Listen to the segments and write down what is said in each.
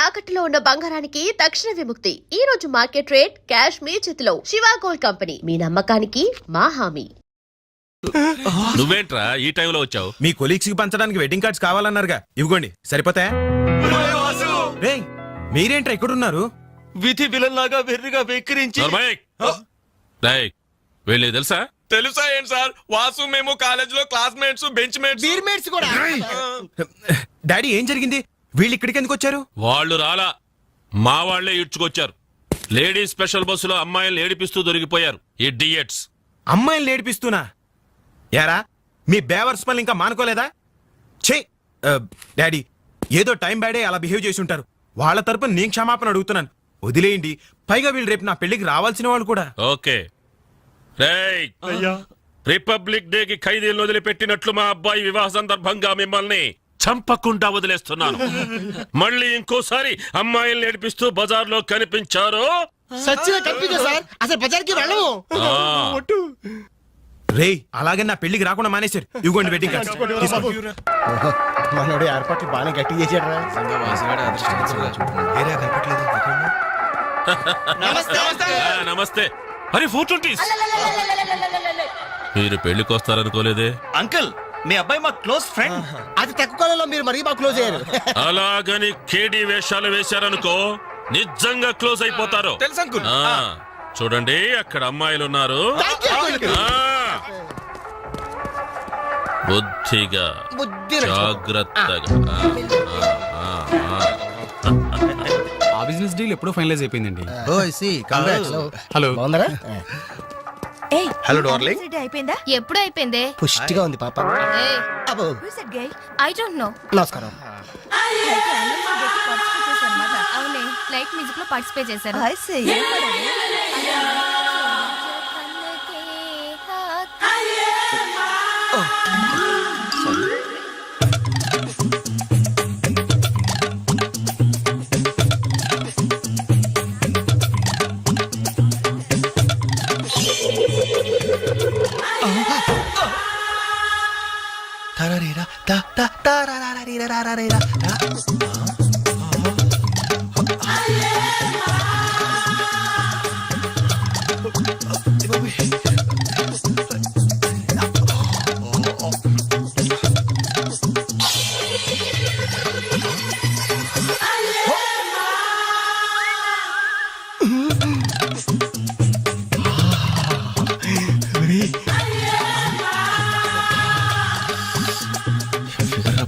తాకట్టులో ఉన్న బంగారానికి తక్షణ విముక్తి. ఈ రోజు మార్కెట్ రేట్ క్యాష్ మీ చేతిలో. శివ గోల్డ్ కంపెనీ, మీ నమ్మకానికి మా హామీ. నువ్వేంట్రా ఈ టైంలో వచ్చావు? మీ కొలీగ్స్ కి పంచడానికి వెడ్డింగ్ కార్డ్స్ కావాలన్నారుగా, ఇవ్వండి సరిపోతాయా? రేయ్, మీరేంట్రా ఇక్కడున్నారు? విధి విలన్ లాగా వెర్రిగా వెక్కిరించి వెళ్ళే తెలుసా? తెలుసా ఏంటి సార్, వాసు మేము కాలేజ్ లో క్లాస్మేట్స్, బెంచ్ మేట్స్ కూడా. డాడీ ఏం జరిగింది? వీళ్ళు ఇక్కడికి ఎందుకు వచ్చారు? వాళ్ళు రాలా, మా వాళ్లే ఇడ్చుకొచ్చారు. లేడీస్ స్పెషల్ బస్సులో అమ్మాయిలు ఏడిపిస్తూ దొరికిపోయారు. ఇడియట్స్. అమ్మాయిల్ని ఏడిపిస్తున్నా? యారా, మీ బేవర్స్ పనులు ఇంకా మానుకోలేదా? ఛే డాడీ, ఏదో టైం బ్యాడే అలా బిహేవ్ చేసి ఉంటారు. వాళ్ళ తరపున నేను క్షమాపణ అడుగుతున్నాను, వదిలేయండి. పైగా వీళ్ళు రేపు నా పెళ్లికి రావాల్సిన వాళ్ళు కూడా. ఓకే రిపబ్లిక్ డే కి ఖైదీలను వదిలిపెట్టినట్లు మా అబ్బాయి వివాహ సందర్భంగా మిమ్మల్ని చంపకుండా వదిలేస్తున్నాను. మళ్ళీ ఇంకోసారి అమ్మాయిల్ని ఏడిపిస్తూ బజార్లో కనిపించారు, రే అలాగే నా పెళ్లికి రాకుండా మానేశారు. ఇవ్వండి వెడ్డింగ్ కార్డ్స్. మనోడు ఏర్పాట్లు బాగా గట్టి చేశాడు. నమస్తే. అరే 420. మీరు పెళ్లికి వస్తారనుకోలేదే. అంకుల్, మీ అబ్బాయి మా క్లోజ్ ఫ్రెండ్. అది తక్కువ కాలంలో మీరు మరీ బాగా క్లోజ్ అయ్యారు. అలాగని కేడీ వేషాలు వేశారనుకో నిజంగా క్లోజ్ అయిపోతారు. తెలుసు అంకుల్. చూడండి, అక్కడ అమ్మాయిలు ఉన్నారు. బుద్ధిగా జాగ్రత్తగా. ఆ బిజినెస్ డీల్ ఎప్పుడో ఫైనలైజ్ అయిపోయిందండి. హలో, బాగున్నారా? Hello darling. అయిపోయిందా? ఎప్పుడు అయిపోయిందే? పుష్టిగా ఉంది పాప. I don't know. నమస్కారం. అవునే, లైట్ మ్యూజిక్ లో పార్టిసిపేట్ చేశారు.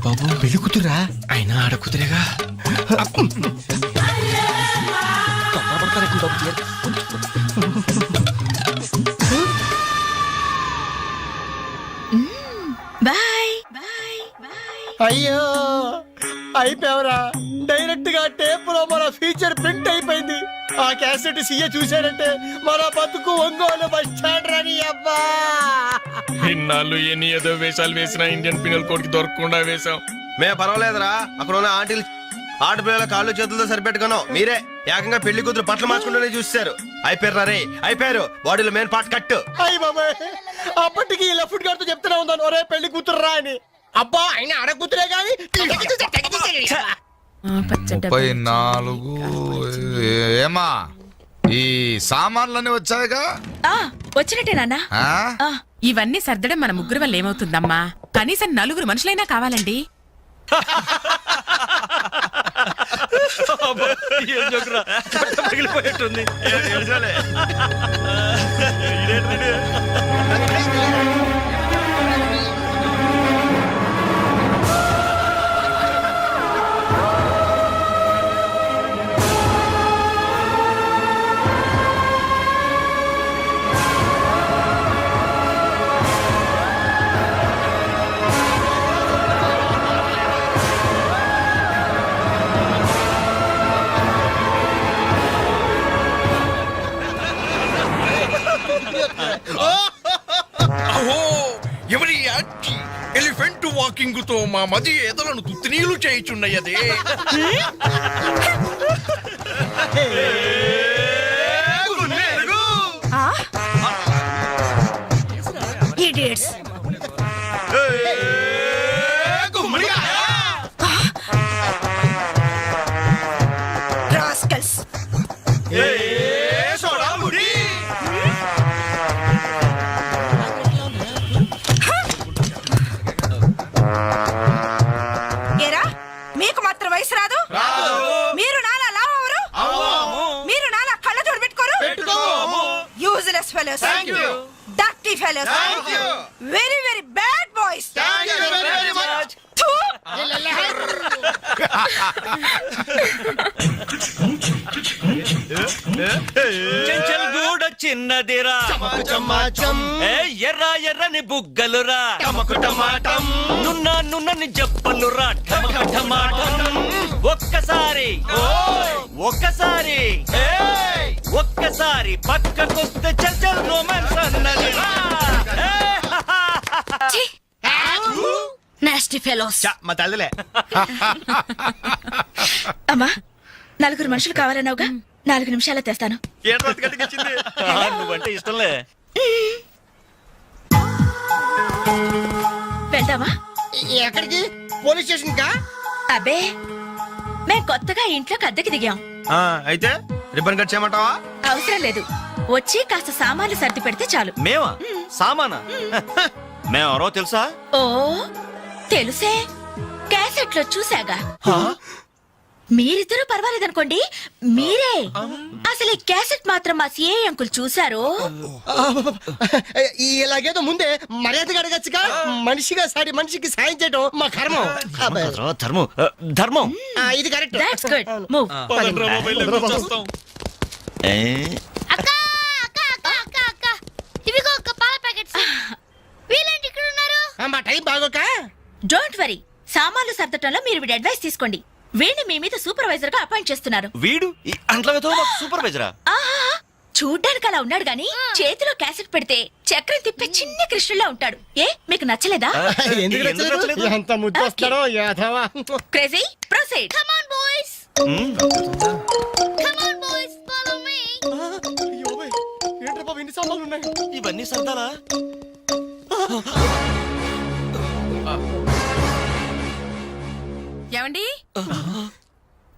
బాబు పెళ్లి కూతురా? అయినా ఆడ కూతురేగా. అయ్యో అయిపోయావరా. డైరెక్ట్ గా టేప్ లో మన ఫీచర్ ప్రింట్ అయిపోయింది. ఆ క్యాసెట్ సీఏ చూశాడంటే మన బతుకు ఒంగోలు బస్ స్టాండ్ రాని. అబ్బా, ఇన్నాళ్ళు ఎన్ని ఏదో వేషాలు వేసినా ఇండియన్ పీనల్ కోడ్ కి దొరకకుండా వేసాం. మే పర్వాలేదురా, అక్కడ ఉన్న ఆంటీలు ఆడపిల్లల కాళ్ళు చేతులతో సరిపెట్టుకున్నాం. మీరే ఏకంగా పెళ్లి కూతురు పట్ల మార్చుకుంటూనే చూస్తారు. అయిపోయారు రే, అయిపోయారు. బాడీలో మెయిన్ పార్ట్ కట్. అయ్యి బాబాయ్, అప్పటికి ఇలా ఫుడ్ గారితో చెప్తూనే ఉన్నాను, ఒరే పెళ్లి కూతురు రా అని. అబ్బా, అయినా ఆడ కూతురే కానీ 34. ఏమా ఈ సామాన్లన్నీ వచ్చాయిగా? వచ్చినట్టే నాన్న. ఇవన్నీ సర్దడం మన ముగ్గురు వల్ల ఏమవుతుందమ్మా? కనీసం 4 మనుషులైనా కావాలండి. పగిలిపోయేట్టుంది. ఎవరి ఎలిఫెంట్ వాకింగ్ తో మా మది ఎదలను తుత్తినీలు చేయుచున్నయదే. ఇడియట్స్. ఫెలోస్ ఏరా మీకు మాత్రం వయసు రాదు మీరు నాలా లావరు మీరు నాలా కళ్ళ జోడు పెట్టుకోరు useless fellows dirty fellows very very bad boys Chenchal గూడ చిన్నదిరా ఏ ఎర్ర ఎర్రని బుగ్గలురా నున్న నున్నని జప్పలురా ఠమక ఠమాటం ఒక్కసారి ఒక్కసారి ఒక్కసారి పక్కకొస్తే చల్ రొమాన్స్ అన్నదిరా నాస్టీ ఫెలోస్ మా తల్లిలే అమ్మా నలుగురు మనుషులు కావాలన్నావుగా 4 నిమిషాలు తెస్తాను నువ్వంటే ఇష్టంలే వెళ్దామా ఎక్కడికి పోలీస్ స్టేషన్ కా అబ్బే మేం కొత్తగా ఇంట్లోకి అద్దెకి దిగాం అయితే రిబ్బన్ కట్ చేయమంటావా అవసరం లేదు వచ్చి కాస్త సామాన్లు సర్ది పెడితే చాలు మేమా సామానా మేమెవరో తెలుసా ఓ తెలుసే క్యాసెట్ లో చూసాగా మీరిద్దరూ పర్వాలేదనుకోండి మీరే అసలు ఈ క్యాసెట్ మాత్రం మా సిఐ అంకుల్ చూసారు ఇలాగేదో ముందే మర్యాదగా అడగచ్చుగా మనిషిగా సాడి మనిషికి సాయం చేయడం మా కర్మం ధర్మం ధర్మం ఇది కరెక్ట్ దట్స్ గుడ్ మూవ్ ఇవిగో ఒక పాల ప్యాకెట్స్ వీళ్ళేంటి ఇక్కడ ఉన్నారు మా టైం బాగోక డోంట్ వరీ సామాన్లు సర్దటంలో మీరు వీడి అడ్వైస్ తీసుకోండి వీడిని మీ మీద సూపర్వైజర్ గా అపాయింట్ చేస్తున్నారు వీడు ఈ అంట్లతో సూపర్వైజరా ఆహా చూడ్డానికి అలా ఉన్నాడు గాని చేతిలో క్యాసెట్ పెడితే చక్రం తిప్పే చిన్న కృష్ణులా ఉంటాడు ఏ మీకు నచ్చలేదా ఎందుకు నచ్చలేదు? ఎంత ముద్దు వస్తాడో యాదవా crazy proceed come on boys come on boys follow me ఏంట్రా బాబు ఇన్ని సామాన్లు ఉన్నాయి ఇవన్నీ సర్దాలా ఏమండి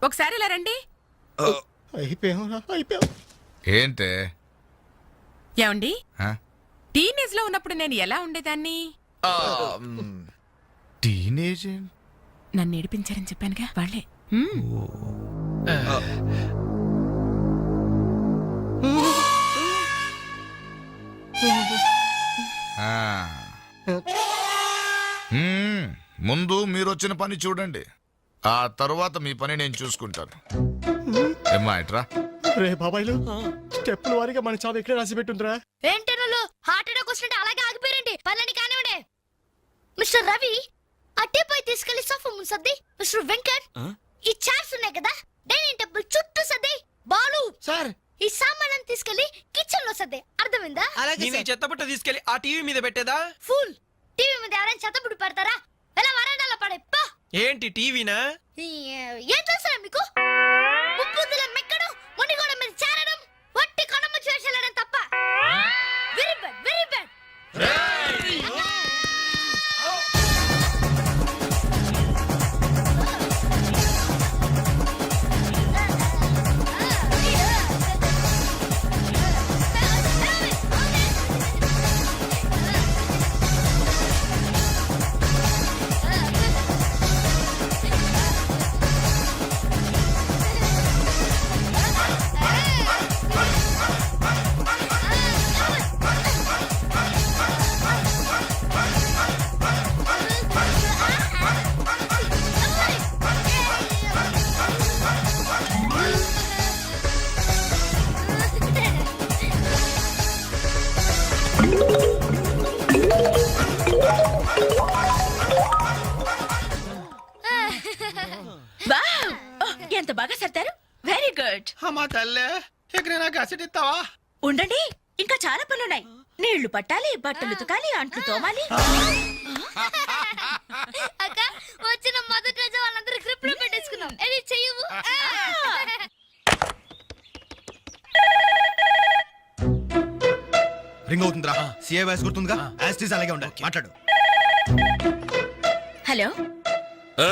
ఒకసారి ఇలా రండి అయిపోయాం ఏంటే ఏమండి ఆ? టీనేజ్ లో ఉన్నప్పుడు నేను ఎలా ఉండేదాన్ని టీనేజ్ నన్ను ఏడిపించారని చెప్పానుగా వాళ్ళే ముందు మీరు వచ్చిన పని చూడండి ఆ తర్వాత మీ పని నేను చూసుకుంటాను ఏమ్మా ఇట్రా రే బాబాయ్లు స్టెప్పుల వారిగా మన చావు ఎక్కడ రాసి పెట్టుందిరా ఏంటనలు హార్ట్ అటాక్ వస్తుంటే అలాగే ఆగిపోయారండి పనులని కానివ్వండి మిస్టర్ రవి అట్టేపై తీసుకెళ్లి సోఫా ముందు సర్ది మిస్టర్ వెంకట్ ఈ చైర్స్ ఉన్నాయి కదా డైనింగ్ టేబుల్ చుట్టూ సర్ది బాలు సార్ ఈ సామాన్లను తీసుకెళ్లి కిచెన్ లో సర్ది అర్థమైందా చెత్తబుట్ట తీసుకెళ్లి ఆ టీవీ మీద పెట్టేదా ఫుల్ టీవీ మీద ఎవరైనా చెత్తబుడ్డు పెడతారా ఎలా వరండాలో పడే పా ఏంటి టీవీనా ఏం చేస్తారా మీకు ముప్పుద్దుల మెక్కడం మునిగోడ మీద చేరడం వట్టి కొనమ్మ చేసేయడం తప్ప very bad very bad wow ఎంత బాగా సర్దారు వెరీ గుడ్ అమ్మా తల్లే ఎక్కడైనా కసెట్ ఇస్తావా ఉండండి ఇంకా చాలా పనులున్నాయి నీళ్లు పట్టాలి బట్టలు ఉతకాలి అంట్లు తోమాలి అక్క వచ్చిన మొదటి రోజు వాళ్ళందరూ గ్రిప్ లో పెట్టేసుకున్నాం ఇది చెయ్యవు రింగ్ అవుతుందిరా సిఏ వాయిస్ గుర్తుందిగా యాస్టీస్ అలాగే ఉండాలి మాట్లాడు హలో ఆ,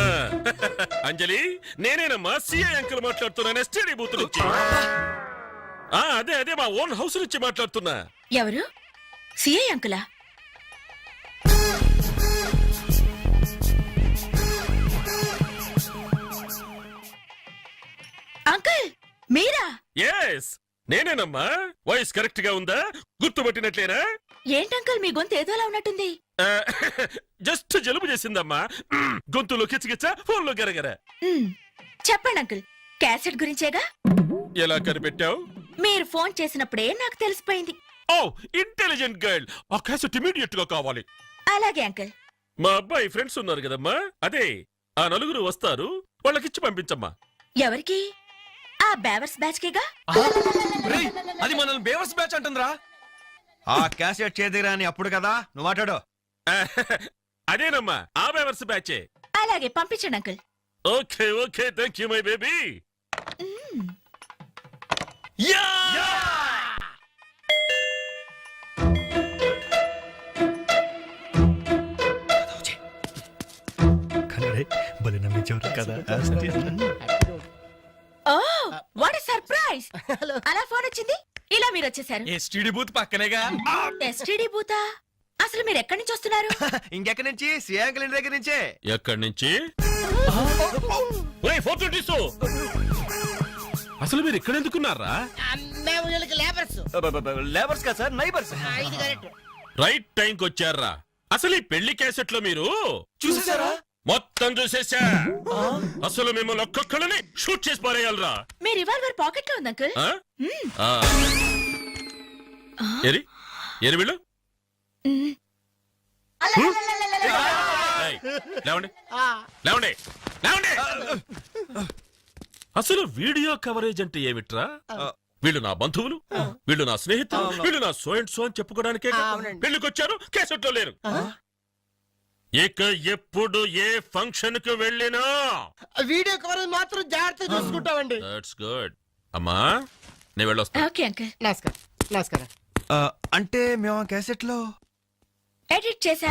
అంజలి నేనేనమ్మా సిఐ అంకుల్ మాట్లాడుతున్నాను ఎస్టీడీ బూత్ నుంచి. అదే అదే మా ఓన్ హౌస్ నుంచి మాట్లాడుతున్నా. ఎవరు సిఐ అంకులా? అంకుల్ మీరా? ఎస్ నేనేనమ్మా. వాయిస్ కరెక్ట్ గా ఉందా? గుర్తుపట్టినట్లేనా? ఏంటంకుల్ మీ గొంతు ఏదోలా ఉన్నట్టుంది. జస్ట్ జలుబు చేసిందమ్మా. గొంతులో కిచకిచ, ఫోన్లో గరగర. చెప్పండి అంకుల్, క్యాసెట్ గురించేగా? ఎలా కనిపెట్టావు? మీరు ఫోన్ చేసినప్పుడే నాకు తెలిసిపోయింది. ఓ ఇంటెలిజెంట్ గర్ల్. ఆ క్యాసెట్ ఇమీడియట్ గా కావాలి. అలాగే అంకుల్. మా అబ్బాయి ఫ్రెండ్స్ ఉన్నారు కదమ్మా, అదే ఆ నలుగురు వస్తారు, వాళ్ళకిచ్చి పంపించమ్మా. ఎవరికి? ఆ బేవర్స్ బ్యాచ్ కేగా? అది మనల్ని బేవర్స్ బ్యాచ్ అంటుందిరా. ఆ క్యాసెట్ చేదిరా అని అప్పుడు కదా నువ్వు మాట్లాడు. అదేనమ్మా ఆ బేవర్స్ బ్యాచే. అలాగే పంపించండి uncle. Okay okay thank you my baby. Oh what a surprise! అలా ఫోన్ వచ్చింది, ఇలా మీరు వచ్చేసారు. ఎస్టీడీ బూత్ పక్కనేగా. ఎస్టీడీ బూతా? అసలు మీరు ఎక్కడి నుంచి వస్తున్నారు? ఇంకెక్కడి నుంచి? సిఐ అంకుల్ ఇంటి దగ్గర నుంచే. ఎక్కడి నుంచి? ఓయ్, ఫోటో తీసు. అసలు మీరు ఇక్కడ ఎందుకున్నారా? మేము వీళ్ళకి లేబర్స్. లేబర్స్ కదా సార్, నైబర్స్. ఇది కరెక్ట్. రైట్ టైంకి వచ్చారా? అసలు ఈ పెళ్లి క్యాసెట్ లో మీరు చూసేసారా? మొత్తం చూసేసా. అసలు మిమ్మల్ని ఒక్కొక్కరిని షూట్ చేసి పారేయాలరా. మీ రివాల్వర్ పాకెట్ లో ఉంది అంకుల్. ఎరి ఎరి వీళ్ళు ఏయ్, లేవండి లేవండి లేవండి. అసలు వీడియో కవరేజ్ అంటే ఏమిట్రా? వీళ్ళు నా బంధువులు, వీళ్ళు నా స్నేహితులు, వీళ్ళు నా సో అండ్ సో అని చెప్పుకోవడానికే పెళ్లికొచ్చారు, కేసెట్ లో లేరు. ఇక ఎప్పుడు ఏ ఫంక్షన్ కు వెళ్ళినా వీడియో కవరేజ్ మాత్రం జాగ్రత్త చూసుకుంటామండి. That's good. అమ్మా నేను వెళ్ళొస్తా. Okay uncle. నమస్కారం. నమస్కారం. అంటే మేము ఆ క్యాసెట్ లో ఎడిట్ చేసా.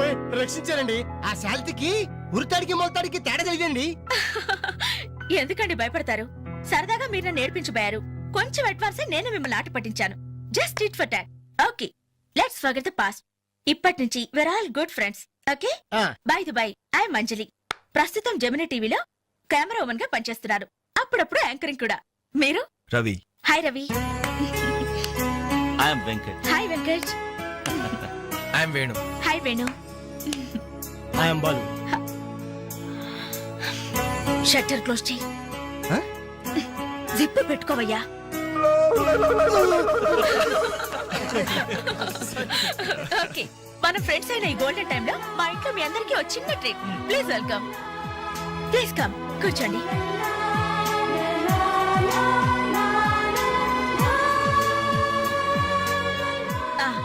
ఓయ్, రక్షించారండి. ఆ శాలిటీకి ఉరితాడికి మొలతాడికి తేడా తెలియదండి. ఎందుకండి భయపడతారు? సరదాగా మీరు నన్ను నేర్పించబోయారు. కొంచెం అడ్వాన్స్ నేను మిమ్మల్ని ఆట పట్టించాను. Just it for talk. Okay, let's forget the past. ఇప్పటి నుంచి we're all good friends. Okay? By the by, I'm Anjali. ప్రస్తుతం జెమినీ టీవీలో కెమెరా ఉమెన్ గా పనిచేస్తున్నారు. అప్పుడప్పుడు యాంకరింగ్ కూడా. మీరు? Ravi. Hi Ravi. I'm Venkat. Hi Venkat. I'm Venu. Hi Venu. I'm Balu. Shutter close చేయి. జిప్ పెట్టుకోవయ్యా. ఓకే, మన ఫ్రెండ్స్ అయిన ఈ గోల్డెన్ టైమ్ లో మా ఇంట్లో మీ అందరికీ ఒక చిన్న treat. Please welcome. Please come, కూర్చోండి.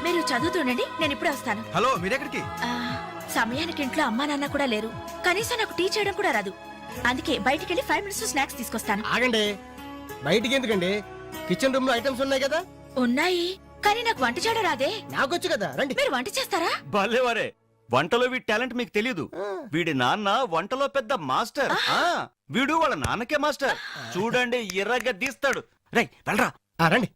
మీరు చదువుతుండండి, నేను ఇప్పుడే వస్తాను. హలో, మీరెక్కడికి? సమయానికి ఇంట్లో అమ్మా నాన్న కూడా లేరు. కనీసం నాకు టీ చేయడం కూడా రాదు. అందుకే బయటికి వెళ్ళి 5 minutes స్నాక్స్ తీసుకొస్తాను. ఆగండి, బయటికి ఎందుకండి? కిచెన్ రూమ్ లో ఐటమ్స్ ఉన్నాయి కదా. ఉన్నాయి, కానీ నాకు వంట చేయడం రాదే. నాకొచ్చు కదా, రండి. మీరు వంట చేస్తారా? భలేవారే, వంటలో వీడి టాలెంట్ మీకు తెలియదు. వీడి నాన్న వంటలో పెద్ద మాస్టర్. వీడు వాళ్ళ నాన్నకే మాస్టర్. చూడండి, ఎర్రగా తీస్తాడు. రై వెళ్ళరా. రండి.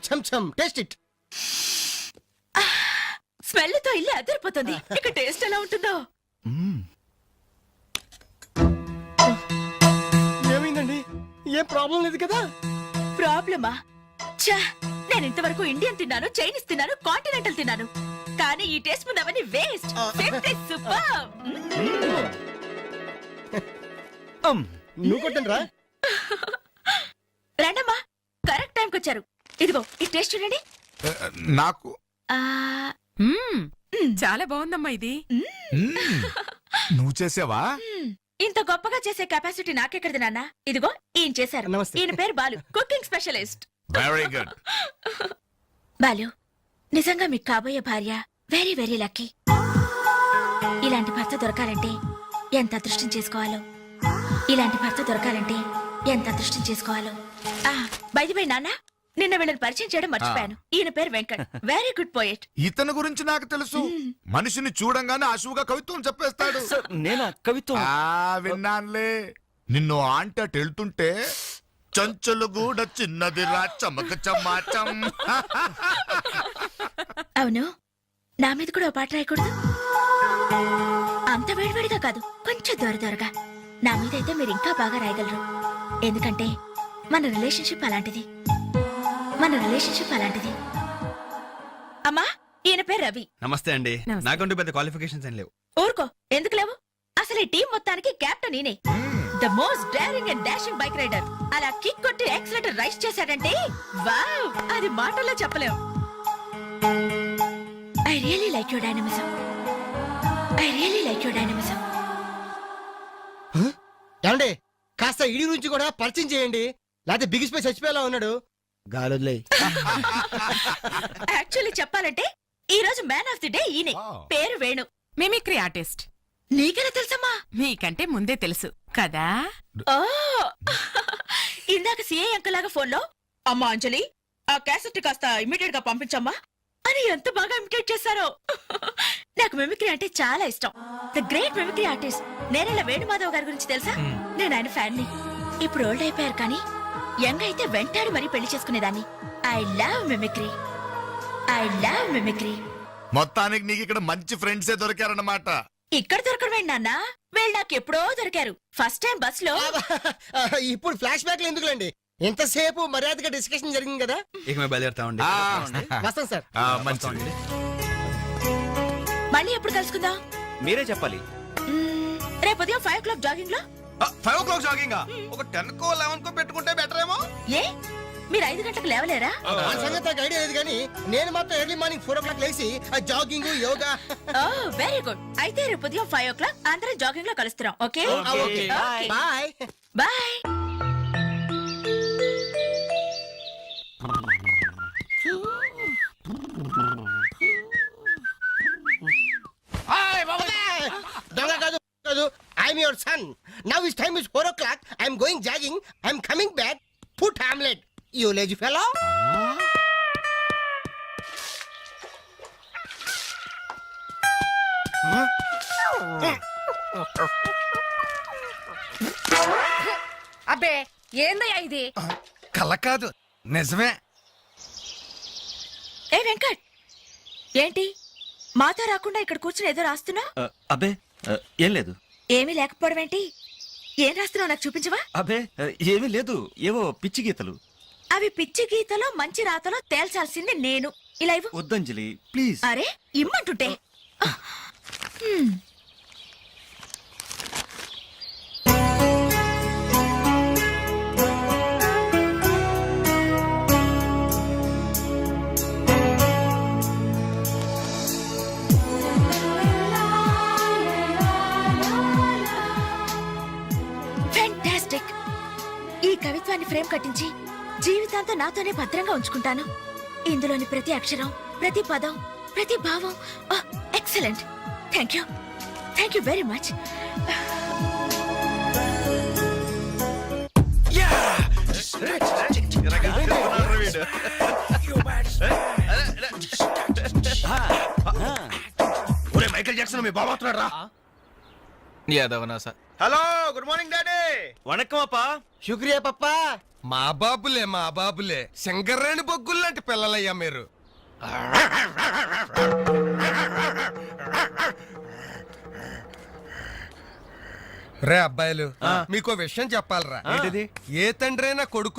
Chum chum, taste it. Smell తో ఇల్లు అదిరిపోతుంది. ఇక టేస్ట్ ఎలా ఉంటుందో. ఏమైందండి? ఏం ప్రాబ్లం లేదు కదా? ప్రాబ్లమా? ఛా, నేను ఇంతవరకు ఇండియన్ తిన్నాను, చైనీస్ తిన్నాను, కాంటినెంటల్ తిన్నాను. కానీ ఈ టేస్ట్ ముందవన్నీ వేస్ట్. సూపర్. నువ్వు కొట్టండి రా. రండమ్మా, కరెక్ట్ టైంకి వచ్చారు. ఇదిగో ఈ టేస్ట్ చూడండి. నాకు ఆ, చాలా బాగుందమ్మా ఇది. నువ్వు చేసావా? ఇంత గొప్పగా చేసే కెపాసిటీ నాకెక్కడిది నాన్న. ఇదిగో ఈయన చేశారు. నమస్తే. ఈయన పేరు Balu, cooking specialist. Very good. Balu, నిజంగా మీకు కాబోయే భార్య వెరీ వెరీ లక్కీ. ఇలాంటి భర్త దొరకాలంటే ఎంత అదృష్టం చేసుకోవాలో. ఇలాంటి భర్త దొరకాలంటే ఎంత అదృష్టం చేసుకోవాలో. బై ది వే నాన్న, నిన్న వీళ్ళని పరిచయం చేయడం మర్చిపోయాను. ఈయన పేరు వెంకట్, వెరీ గుడ్ పోయెట్. ఇతని గురించి నాకు తెలుసు. మనిషిని చూడంగానే అశువుగా కవిత్వం చెప్పేస్తాడు. సార్ నేనా కవిత్వం? విన్నానులే. నిన్ను ఆంటీ అటు వెళ్తుంటే చంచలు గూడ చిన్నదిరా చమక చమాచం. అవును, నా మీద కూడా ఓ పాట రాయకూడదు? అంత వేడివేడిగా కాదు, కొంచెం దొరదొరగా. నా మీద అయితే మీరు ఇంకా బాగా రాయగలరు. ఎందుకంటే మన రిలేషన్షిప్ అలాంటిది. మన రిలేషన్షిప్ అలాంటిది. అమ్మా, ఈయన పేరు రవి. నమస్తే అండి. నమస్తే. నాకంటూ పెద్ద క్వాలిఫికేషన్స్ ఏం లేవు. ఊరుకో, ఎందుకు లేవు? అసలు ఈ టీం మొత్తానికి కెప్టెన్ ఈయనే. The most daring and dashing bike rider. అలా కిక్ కొట్టి యాక్సిలేటర్ రైస్ చేశాడంటే వావ్, అది మాటల్లో చెప్పలేం. I really like your dynamism. I really like your dynamism. ఏమండి, కాస్త ఇడి నుంచి కూడా పరిచయం చేయండి, లేకపోతే బిగిసిపోయి చచ్చిపోయేలా ఉన్నాడు. గాలులే. యాక్చువల్లీ చెప్పాలంటే ఈ రోజు మ్యాన్ ఆఫ్ ది డే ఈయనే. పేరు వేణు. Mimicry artist. నీకెలా తెలుసమ్మా? మీకంటే ముందే తెలుసు కదా. ఓ, ఇందాక సిఐ అంకుల్ లాగా ఫోన్ లో అమ్మా అంజలి, ఆ క్యాసెట్ కాస్త ఇమీడియట్ గా పంపించమ్మా అని ఎంత బాగా ఇమిటేట్ చేశారో. నాకు మిమిక్రీ అంటే చాలా ఇష్టం. ద గ్రేట్ మిమిక్రీ ఆర్టిస్ట్ నేనేలా వేణుమాధవ్ గారి గురించి తెలుసా? నేను ఆయన ఫ్యాన్ ని. ఇప్పుడు ఓల్డ్ అయిపోయారు కానీ యంగ్ అయితే వెంటాడి మరీ పెళ్లి చేసుకునేదాన్ని. I love mimicry. I love mimicry. మొత్తానికి నీకు ఇక్కడ మంచి ఫ్రెండ్సే దొరికారన్నమాట. ఇక్కడ దొరకడమే నాన్న, వీళ్ళు నాకు ఎప్పుడో దొరికారు. ఫస్ట్ టైం బస్ లో. ఇప్పుడు ఫ్లాష్ బ్యాక్ లో ఎందుకులేండి, ఎంతసేపు మర్యాదగా డిస్కషన్ జరిగింది కదా. ఇక మేము బయలుదేరుతామండి. వస్తాం సార్. మంచిది. మళ్ళీ ఎప్పుడు కలుసుకుందాం? మీరే చెప్పాలి. రేపు ఉదయం 5 o'clock జాగింగ్ లో. 5 o'clock జాగింగ్ ఒక 10 కో 11 కో పెట్టుకుంటే బెటర్ ఏమో. ఏ, మీరు 5 గంటలకు లేవలేరా? ఆ సంగతి నాకు ఐడియా లేదు కానీ నేను మాత్రం ఎర్లీ మార్నింగ్ 4 o'clock లేసి jogging yoga. Oh very good. అయితే రేపు ఉదయం 5 o'clock అందరం జాగింగ్ లో కలుస్తున్నాం. Okay okay, bye. బాయ్. దొంగ కాదు కాదు, I'm your son. Now is time is 4 o'clock. I'm going jogging. I'm coming back. Put omelette, you lazy fellow. అబ్బే, ఏందయ్యా ఇది? కల కాదు, నిజమే. ఏ వెంకట్, ఏంటి మాతో రాకుండా ఇక్కడ కూర్చుని ఏదో రాస్తున్నా? అబ్బే ఏం లేదు. ఏమీ లేకపోవడం ఏంటి? ఏం రాస్తున్నావు నాకు చూపించవా? అబ్బే ఏమీ లేదు, ఏవో పిచ్చి గీతలు. అవి పిచ్చి గీతలో మంచి రాతలో తేల్చాల్సింది నేను. ఇలా ఇవ్వు. వద్దంజలి ప్లీజ్. అరే ఇమ్మంటుంటే. ఫెంటాస్టిక్. ఈ కవిత్వాన్ని ఫ్రేమ్ కట్టించి జీవితాంతం నాతోనే భద్రంగా ఉంచుకుంటాను. ఇందులోని ప్రతి అక్షరం, ప్రతి పదం, ప్రతి భావం excellent. Thank you very much. Michael Jackson మీ బాబా వస్తున్నాడు రా. యాదవనా sir. Hello, good morning daddy. వణకం అప్పా. శుక్రియా పప్పా. మా బాబులే సింగరేణి బొగ్గుల్లాంటి పిల్లలయ్యా మీరు. రే అబ్బాయిలు మీకో విషయం చెప్పాలరా. ఏ తండ్రైనా కొడుకు